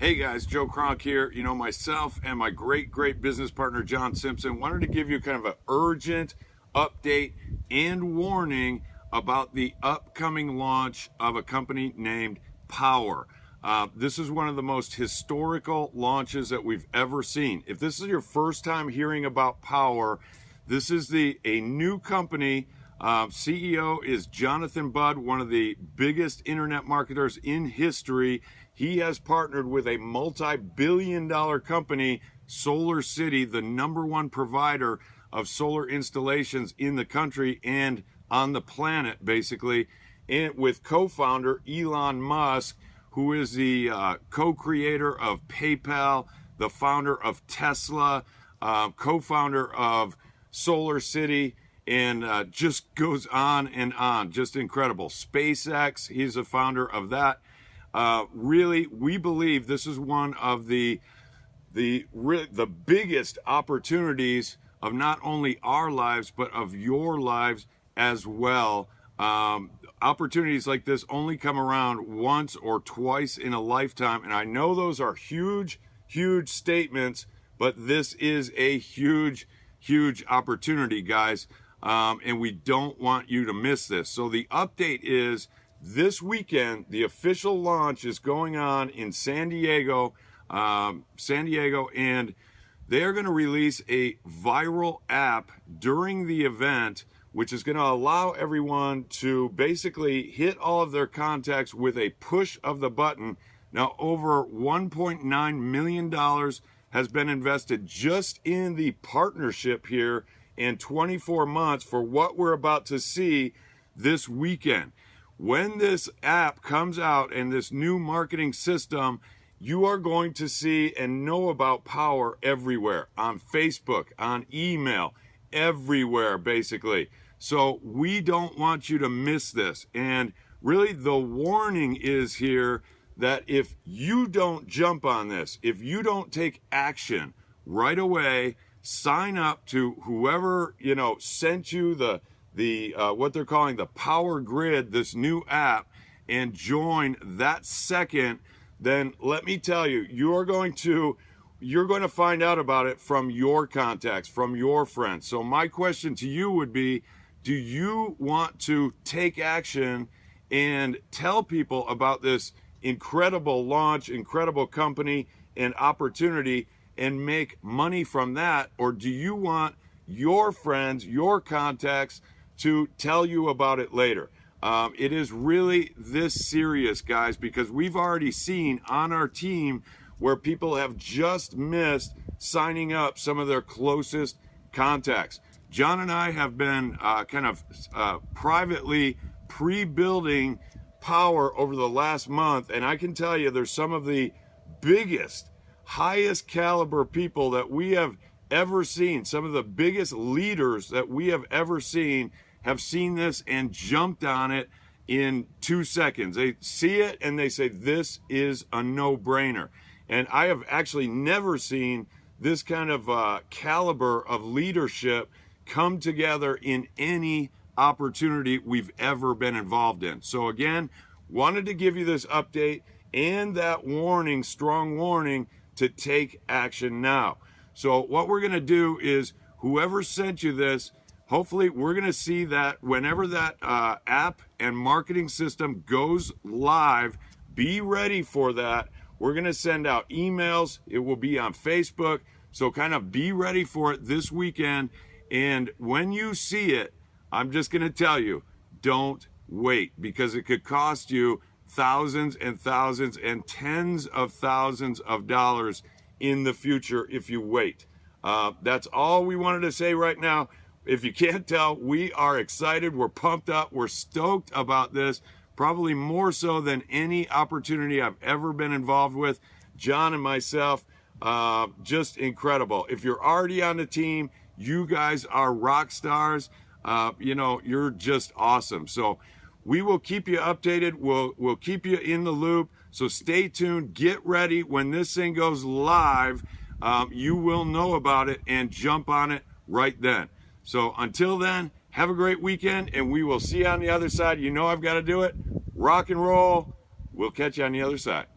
Hey guys, Joe Kronk here. Myself and my great business partner, John Simpson, wanted to give you kind of an urgent update and warning about the upcoming launch of a company named Powur. This is one of the most historical launches that we've ever seen. If this is your first time hearing about Powur, this is a new company. CEO is Jonathan Budd, one of the biggest internet marketers in history. He has partnered with a multi-billion-dollar company, Solar City, the #1 provider of solar installations in the country and on the planet, basically, and with co-founder Elon Musk, who is the co-creator of PayPal, the founder of Tesla, co-founder of Solar City, and just goes on and on. Just incredible. SpaceX, he's the founder of that. Really, we believe this is one of the biggest opportunities of not only our lives, but of your lives as well. Opportunities like this only come around once or twice in a lifetime. And I know those are huge statements, but this is a huge opportunity, guys. And we don't want you to miss this. So the update is, this weekend, the official launch is going on in San Diego, and they're going to release a viral app during the event, which is going to allow everyone to basically hit all of their contacts with a push of the button. Now, over $1.9 million has been invested just in the partnership here in 24 months for what we're about to see this weekend. When this app comes out and this new marketing system, you are going to see and know about Powur everywhere, on Facebook, on email, everywhere, basically. So we don't want you to miss this. And really, the warning is here that if you don't jump on this, if you don't take action right away, sign up to whoever sent you the what they're calling the Power Grid, this new app, and join that second, then let me tell you, you're going to find out about it from your contacts, from your friends. So my question to you would be, do you want to take action and tell people about this incredible launch, incredible company and opportunity, and make money from that? Or do you want your friends, your contacts, to tell you about it later? It is really this serious, guys, because we've already seen on our team where people have just missed signing up some of their closest contacts. John and I have been privately pre-building Powur over the last month, and I can tell you there's some of the biggest, highest caliber people that we have ever seen. Some of the biggest leaders that we have ever seen have seen this and jumped on it in 2 seconds. They see it and they say, this is a no-brainer. And I have actually never seen this kind of caliber of leadership come together in any opportunity we've ever been involved in. So again, wanted to give you this update and that warning, strong warning, to take action now. So what we're going to do is, whoever sent you this, hopefully we're going to see that whenever that app and marketing system goes live, be ready for that. We're going to send out emails. It will be on Facebook. So kind of be ready for it this weekend. And when you see it, I'm just going to tell you, don't wait, because it could cost you thousands and thousands and tens of thousands of dollars in the future if you wait. That's all we wanted to say right now. If you can't tell, we are excited. We're pumped up. We're stoked about this, probably more so than any opportunity I've ever been involved with. John and myself, just incredible. If you're already on the team, you guys are rock stars. You're just awesome. So we will keep you updated. We'll keep you in the loop. So stay tuned. Get ready. When this thing goes live, you will know about it and jump on it right then. So until then, have a great weekend, and we will see you on the other side. You know I've got to do it. Rock and roll. We'll catch you on the other side.